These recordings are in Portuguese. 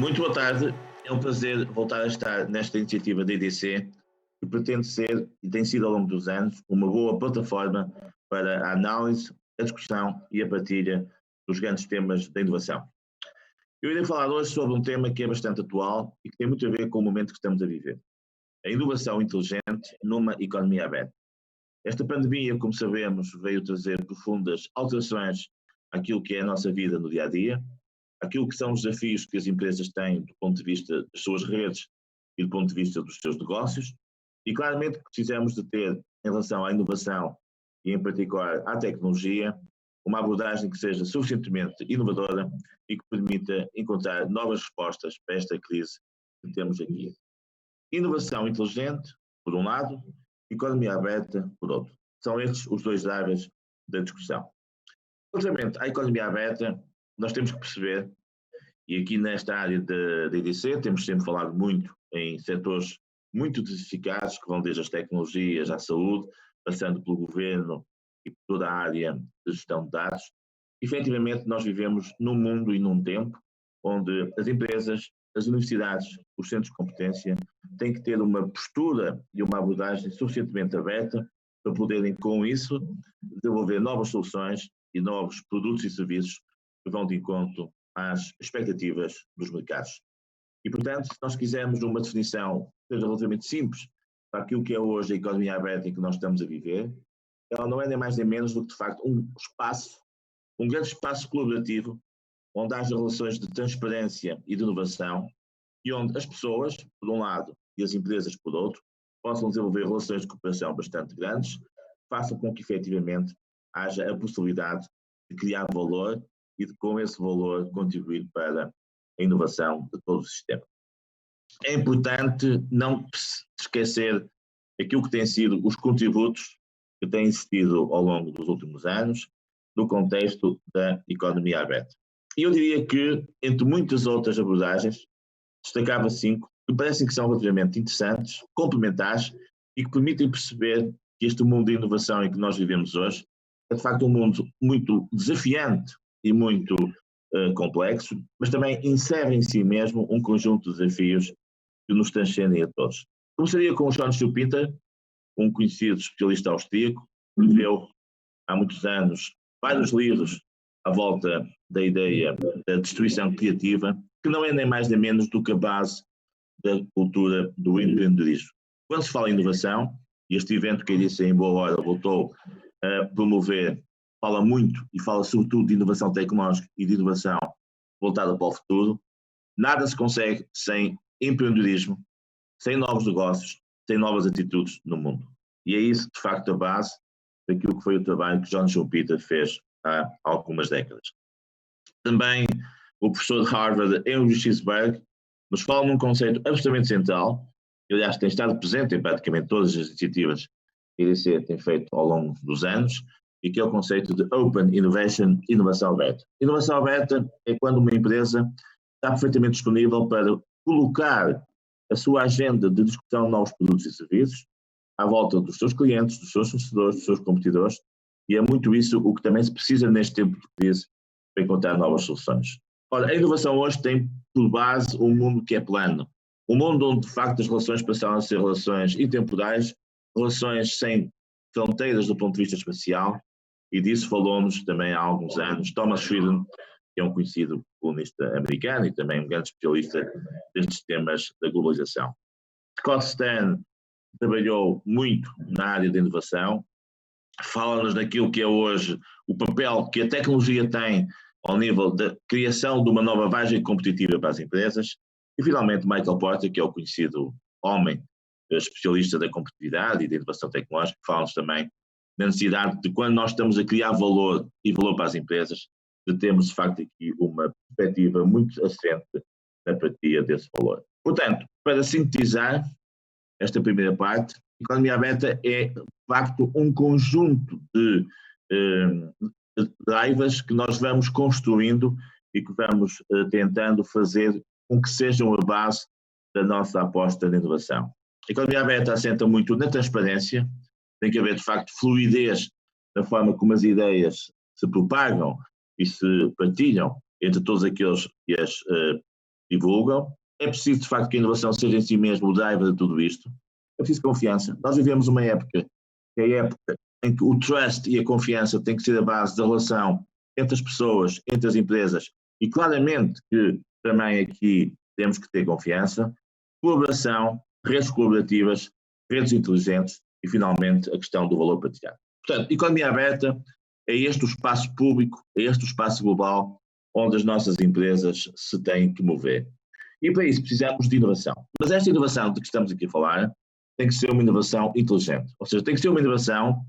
Muito boa tarde, é um prazer voltar a estar nesta iniciativa da EDC, que pretende ser, e tem sido ao longo dos anos, uma boa plataforma para a análise, a discussão e a partilha dos grandes temas da inovação. Eu irei falar hoje sobre um tema que é bastante atual e que tem muito a ver com o momento que estamos a viver. A inovação inteligente numa economia aberta. Esta pandemia, como sabemos, veio trazer profundas alterações àquilo que é a nossa vida no dia-a-dia, aquilo que são os desafios que as empresas têm do ponto de vista das suas redes e do ponto de vista dos seus negócios, e claramente que precisamos de ter, em relação à inovação e em particular à tecnologia, uma abordagem que seja suficientemente inovadora e que permita encontrar novas respostas para esta crise que temos aqui. Inovação inteligente, por um lado, economia aberta, por outro. São estes os dois drivers da discussão. Relativamente à economia aberta, nós temos que perceber, e aqui nesta área da EDC temos sempre falado muito em setores muito diversificados, que vão desde as tecnologias à saúde, passando pelo governo e por toda a área de gestão de dados. Efetivamente, nós vivemos num mundo e num tempo onde as empresas, as universidades, os centros de competência têm que ter uma postura e uma abordagem suficientemente aberta para poderem, com isso, desenvolver novas soluções e novos produtos e serviços que vão de encontro às expectativas dos mercados. E, portanto, se nós quisermos uma definição que seja relativamente simples para aquilo que é hoje a economia aberta em que nós estamos a viver, ela não é nem mais nem menos do que, de facto, um grande espaço colaborativo, onde haja relações de transparência e de inovação, e onde as pessoas, por um lado, e as empresas, por outro, possam desenvolver relações de cooperação bastante grandes, que façam com que, efetivamente, haja a possibilidade de criar valor e de, com esse valor, contribuir para a inovação de todo o sistema. É importante não esquecer aquilo que têm sido os contributos que têm existido ao longo dos últimos anos no contexto da economia aberta. E eu diria que, entre muitas outras abordagens, destacava 5 que parecem que são relativamente interessantes, complementares e que permitem perceber que este mundo de inovação em que nós vivemos hoje é de facto um mundo muito desafiante e muito complexo, mas também insere em si mesmo um conjunto de desafios que nos transcendem a todos. Começaria com o John Schumpeter, um conhecido especialista austríaco, que viveu há muitos anos vários livros à volta da ideia da destruição criativa, que não é nem mais nem menos do que a base da cultura do empreendedorismo. Quando se fala em inovação, e este evento que eu disse em boa hora voltou a promover, fala muito e fala sobretudo de inovação tecnológica e de inovação voltada para o futuro, nada se consegue sem empreendedorismo, sem novos negócios, sem novas atitudes no mundo. E é isso, de facto, a base daquilo que foi o trabalho que John Schumpeter fez há algumas décadas. Também o professor de Harvard, Henry Schissberg, nos fala num conceito absolutamente central, que aliás tem estado presente em praticamente todas as iniciativas que a EDC tem feito ao longo dos anos, e que é o conceito de Open Innovation, inovação aberta. Inovação aberta é quando uma empresa está perfeitamente disponível para colocar a sua agenda de discussão de novos produtos e serviços à volta dos seus clientes, dos seus fornecedores, dos seus competidores, e é muito isso o que também se precisa neste tempo de crise para encontrar novas soluções. Ora, a inovação hoje tem por base um mundo que é plano, um mundo onde de facto as relações passaram a ser relações intemporais, relações sem fronteiras do ponto de vista espacial, e disso falou-nos também há alguns anos Thomas Friedman, que é um conhecido colunista americano e também um grande especialista destes temas da globalização. Scott Stern trabalhou muito na área da inovação, fala-nos daquilo que é hoje o papel que a tecnologia tem ao nível da criação de uma nova vantagem competitiva para as empresas, e finalmente Michael Porter, que é o conhecido homem especialista da competitividade e da inovação tecnológica, fala-nos também da necessidade de, quando nós estamos a criar valor e valor para as empresas, de termos de facto aqui uma perspectiva muito assente na partilha desse valor. Portanto, para sintetizar esta primeira parte, a economia aberta é de facto um conjunto de drivers que nós vamos construindo e que vamos tentando fazer com que sejam a base da nossa aposta na inovação. A economia aberta assenta muito na transparência, tem que haver de facto fluidez na forma como as ideias se propagam e se partilham entre todos aqueles que as divulgam. É preciso, de facto, que a inovação seja em si mesmo o driver de tudo isto. É preciso confiança. Nós vivemos uma época, que é a época em que o trust e a confiança têm que ser a base da relação entre as pessoas, entre as empresas, e claramente que também aqui temos que ter confiança, colaboração, redes colaborativas, redes inteligentes e, finalmente, a questão do valor partilhado. Portanto, economia aberta é este o espaço público, é este o espaço global onde as nossas empresas se têm que mover. E para isso precisamos de inovação. Mas esta inovação de que estamos aqui a falar tem que ser uma inovação inteligente. Ou seja, tem que ser uma inovação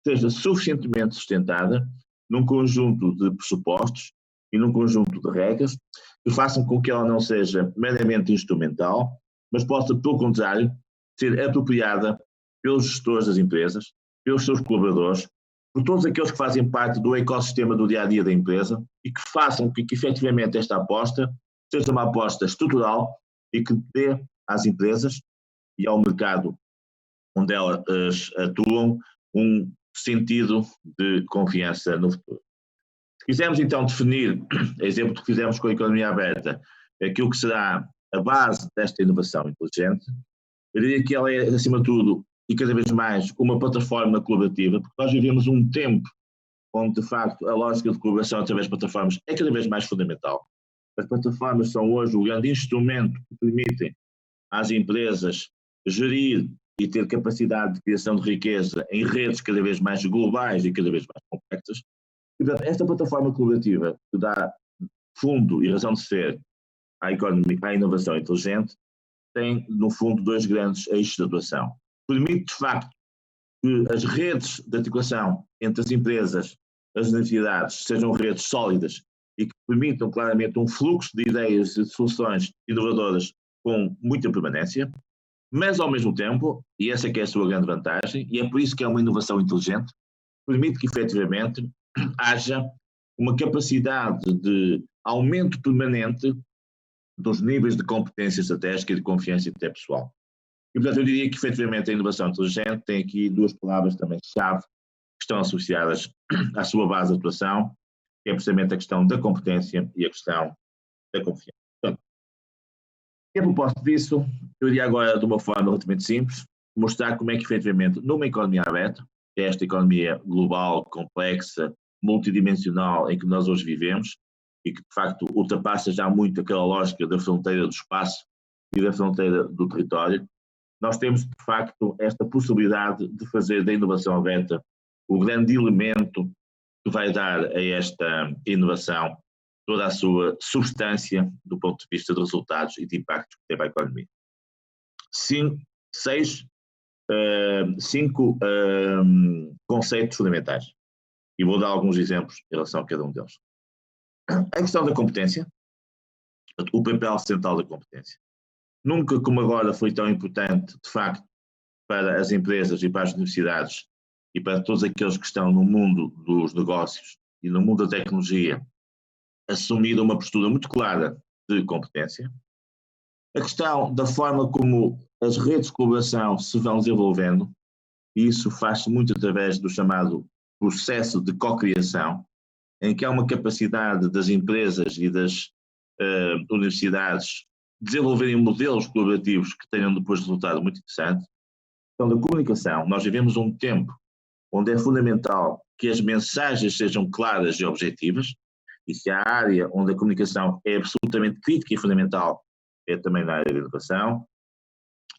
que seja suficientemente sustentada num conjunto de pressupostos e num conjunto de regras que façam com que ela não seja meramente instrumental, mas possa, pelo contrário, ser apropriada pelos gestores das empresas, pelos seus colaboradores, por todos aqueles que fazem parte do ecossistema do dia-a-dia da empresa e que façam que efetivamente esta aposta seja uma aposta estrutural e que dê às empresas e ao mercado onde elas atuam um sentido de confiança no futuro. Se quisermos então definir, exemplo que fizemos com a economia aberta, aquilo que será a base desta inovação inteligente, eu diria que ela é, acima de tudo, e cada vez mais, uma plataforma colaborativa, porque nós vivemos um tempo onde, de facto, a lógica de colaboração através de plataformas é cada vez mais fundamental. As plataformas são hoje o grande instrumento que permitem às empresas gerir e ter capacidade de criação de riqueza em redes cada vez mais globais e cada vez mais complexas. E, portanto, esta plataforma colaborativa que dá fundo e razão de ser à economia, à inovação inteligente, tem, no fundo, dois grandes eixos de atuação. Permite, de facto, que as redes de articulação entre as empresas, as universidades, sejam redes sólidas e que permitam claramente um fluxo de ideias e de soluções inovadoras com muita permanência, mas ao mesmo tempo, e essa que é a sua grande vantagem, e é por isso que é uma inovação inteligente, permite que efetivamente haja uma capacidade de aumento permanente dos níveis de competência estratégica e de confiança interpessoal. E, portanto, eu diria que, efetivamente, a inovação inteligente tem aqui duas palavras também-chave que estão associadas à sua base de atuação, que é precisamente a questão da competência e a questão da confiança. Portanto, e a propósito disso, eu iria agora, de uma forma relativamente simples, mostrar como é que, efetivamente, numa economia aberta, que é esta economia global, complexa, multidimensional em que nós hoje vivemos, e que, de facto, ultrapassa já muito aquela lógica da fronteira do espaço e da fronteira do território, nós temos, de facto, esta possibilidade de fazer da inovação aberta o grande elemento que vai dar a esta inovação toda a sua substância do ponto de vista de resultados e de impactos que tem para a economia. Cinco conceitos fundamentais. E vou dar alguns exemplos em relação a cada um deles. A questão da competência, o papel central da competência. Nunca como agora foi tão importante, de facto, para as empresas e para as universidades e para todos aqueles que estão no mundo dos negócios e no mundo da tecnologia, assumir uma postura muito clara de competência. A questão da forma como as redes de colaboração se vão desenvolvendo, e isso faz-se muito através do chamado processo de cocriação, em que há uma capacidade das empresas e das universidades desenvolverem modelos colaborativos que tenham depois resultado muito interessante. Então, da comunicação, nós vivemos um tempo onde é fundamental que as mensagens sejam claras e objetivas, e se há área onde a comunicação é absolutamente crítica e fundamental, é também na área da inovação.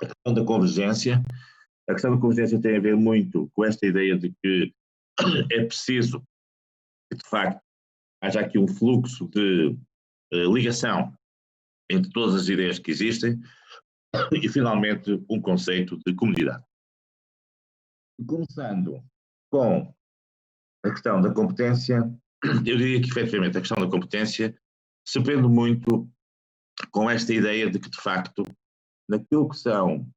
A questão da convergência. A questão da convergência tem a ver muito com esta ideia de que é preciso que, de facto, haja aqui um fluxo de ligação entre todas as ideias que existem e, finalmente, um conceito de comunidade. Começando com a questão da competência, eu diria que, efetivamente, a questão da competência se prende muito com esta ideia de que, de facto, naquilo que são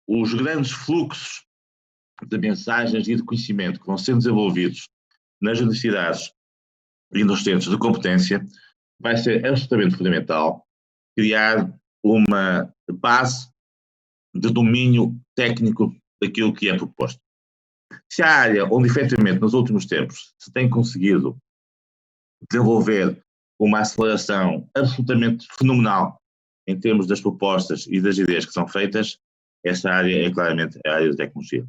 os grandes fluxos de mensagens e de conhecimento que vão sendo desenvolvidos nas universidades e nos centros de competência, vai ser absolutamente fundamental criar uma base de domínio técnico daquilo que é proposto. Se a área onde, efetivamente, nos últimos tempos se tem conseguido desenvolver uma aceleração absolutamente fenomenal em termos das propostas e das ideias que são feitas, esta área é claramente a área da tecnologia.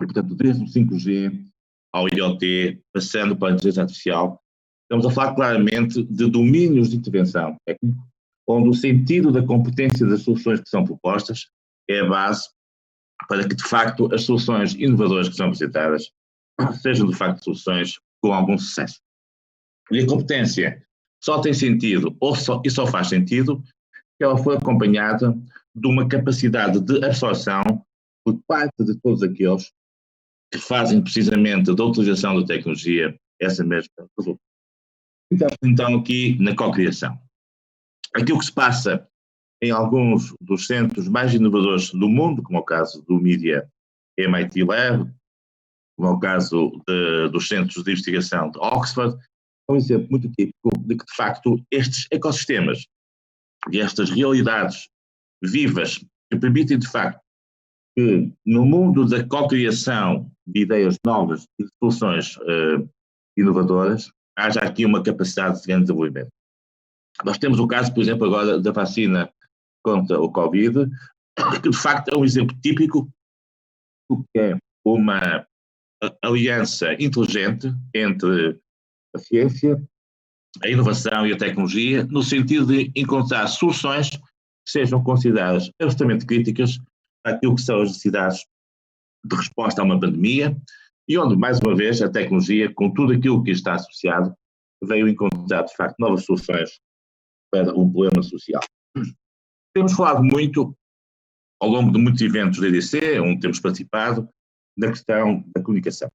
E, portanto, desde o 5G ao IoT, passando para a inteligência artificial, estamos a falar claramente de domínios de intervenção técnica, onde o sentido da competência das soluções que são propostas é a base para que, de facto, as soluções inovadoras que são apresentadas sejam, de facto, soluções com algum sucesso. E a competência só tem sentido, e só faz sentido, que ela for acompanhada de uma capacidade de absorção por parte de todos aqueles que fazem precisamente da utilização da tecnologia essa mesma resultado. Então, aqui na cocriação. Aquilo que se passa em alguns dos centros mais inovadores do mundo, como é o caso do Media MIT Lab, como é o caso dos centros de investigação de Oxford, é um exemplo muito típico de que, de facto, estes ecossistemas e estas realidades vivas que permitem, de facto, que no mundo da cocriação de ideias novas e de soluções inovadoras, haja aqui uma capacidade de grande desenvolvimento. Nós temos o caso, por exemplo, agora da vacina contra o Covid, que de facto é um exemplo típico do que é uma aliança inteligente entre a ciência, a inovação e a tecnologia, no sentido de encontrar soluções que sejam consideradas absolutamente críticas àquilo que são as necessidades de resposta a uma pandemia e onde, mais uma vez, a tecnologia, com tudo aquilo que está associado, veio encontrar, de facto, novas soluções para um problema social. Temos falado muito, ao longo de muitos eventos da EDC, onde temos participado, da questão da comunicação.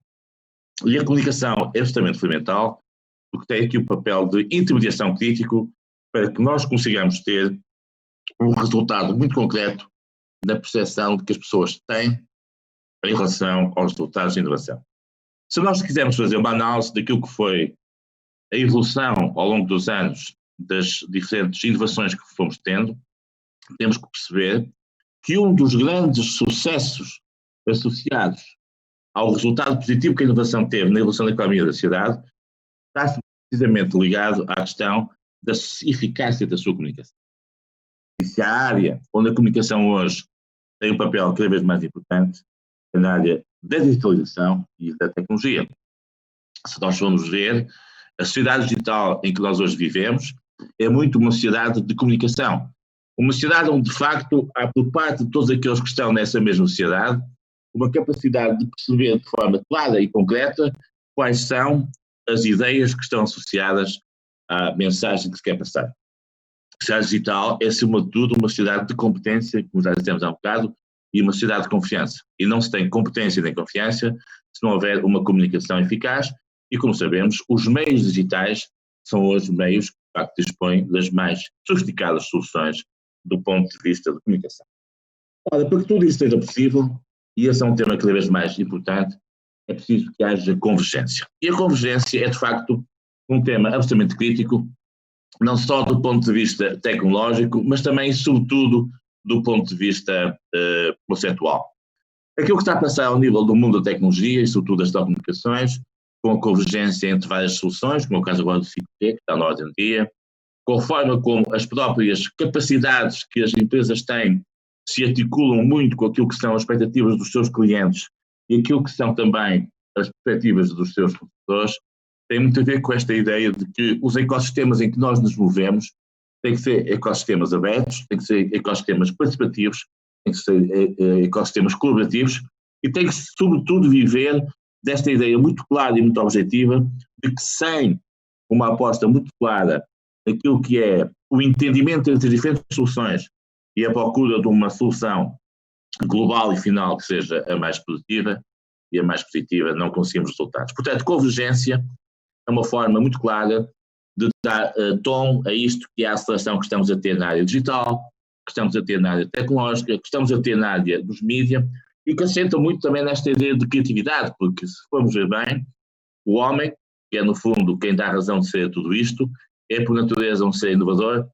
E a comunicação é absolutamente fundamental, porque tem aqui o papel de intermediação crítico para que nós consigamos ter um resultado muito concreto da percepção de que as pessoas têm em relação aos resultados de inovação. Se nós quisermos fazer uma análise daquilo que foi a evolução ao longo dos anos das diferentes inovações que fomos tendo, temos que perceber que um dos grandes sucessos associados ao resultado positivo que a inovação teve na evolução da economia da sociedade está precisamente ligado à questão da eficácia da sua comunicação. E se a área onde a comunicação hoje tem um papel cada vez mais importante é na área da digitalização e da tecnologia. Se nós formos ver, a sociedade digital em que nós hoje vivemos é muito uma sociedade de comunicação. Uma sociedade onde, de facto, há por parte de todos aqueles que estão nessa mesma sociedade uma capacidade de perceber de forma clara e concreta quais são as ideias que estão associadas à mensagem que se quer passar. A sociedade digital é, acima de tudo, uma sociedade de competência, como já dissemos há um bocado, e uma sociedade de confiança. E não se tem competência nem confiança se não houver uma comunicação eficaz e, como sabemos, os meios digitais são hoje meios que, de facto, dispõem das mais sofisticadas soluções do ponto de vista de comunicação. Ora, para que tudo isso seja possível, e esse é um tema cada vez mais importante, é preciso que haja convergência. E a convergência é, de facto, um tema absolutamente crítico, não só do ponto de vista tecnológico, mas também, sobretudo, do ponto de vista conceitual. Aquilo que está a passar ao nível do mundo da tecnologia e, sobretudo, das telecomunicações, com a convergência entre várias soluções, como é o caso agora do 5G, que está na ordem do dia, com a forma como as próprias capacidades que as empresas têm se articulam muito com aquilo que são as expectativas dos seus clientes e aquilo que são também as perspectivas dos seus fornecedores, tem muito a ver com esta ideia de que os ecossistemas em que nós nos movemos têm que ser ecossistemas abertos, têm que ser ecossistemas participativos, têm que ser ecossistemas colaborativos e têm que, sobretudo, viver desta ideia muito clara e muito objetiva de que sem uma aposta muito clara naquilo que é o entendimento entre as diferentes soluções e a procura de uma solução global e final que seja a mais produtiva e a mais positiva, não conseguimos resultados. Portanto, convergência é uma forma muito clara de dar tom a isto que é a aceleração que estamos a ter na área digital, que estamos a ter na área tecnológica, que estamos a ter na área dos mídias e que assenta muito também nesta ideia de criatividade, porque se formos ver bem, o homem, que é no fundo quem dá a razão de ser tudo isto, é por natureza um ser inovador,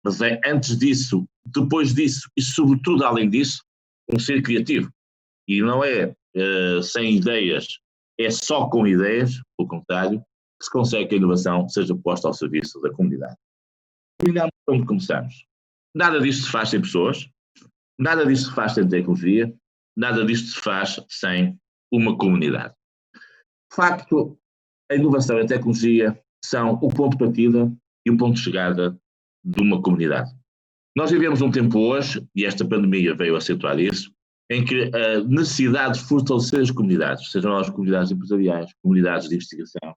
mas é antes disso, depois disso e sobretudo além disso, um ser criativo. E não é sem ideias, é só com ideias, pelo contrário, que se consegue que a inovação seja posta ao serviço da comunidade. Terminamos onde começamos, Nada disto se faz sem pessoas, nada disto se faz sem tecnologia, nada disto se faz sem uma comunidade. De facto, a inovação e a tecnologia são o ponto de partida e o ponto de chegada de uma comunidade. Nós vivemos um tempo hoje, e esta pandemia veio acentuar isso, em que a necessidade de fortalecer as comunidades, sejam elas comunidades empresariais, comunidades de investigação,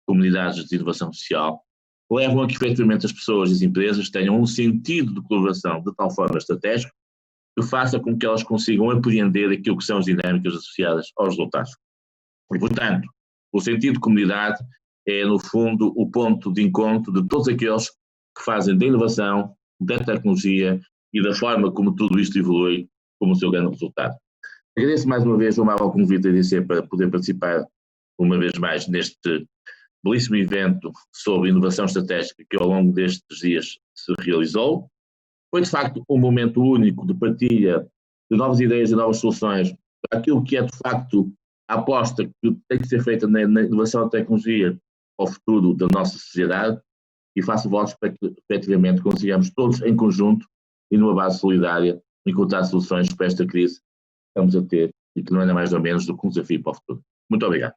comunidades de inovação social, levam a que efetivamente as pessoas e as empresas tenham um sentido de colaboração de tal forma estratégico que faça com que elas consigam apreender aquilo que são as dinâmicas associadas aos resultados. E, portanto, o sentido de comunidade é, no fundo, o ponto de encontro de todos aqueles que fazem da inovação, da tecnologia e da forma como tudo isto evolui como o seu grande resultado. Agradeço mais uma vez o amável convite da EDC para poder participar uma vez mais neste belíssimo evento sobre inovação estratégica que ao longo destes dias se realizou. Foi de facto um momento único de partilha de novas ideias e novas soluções para aquilo que é de facto a aposta que tem que ser feita na inovação e tecnologia ao futuro da nossa sociedade, e faço votos para que efetivamente consigamos todos em conjunto e numa base solidária encontrar soluções para esta crise que estamos a ter e que não é nada mais ou menos do que um desafio para o futuro. Muito obrigado.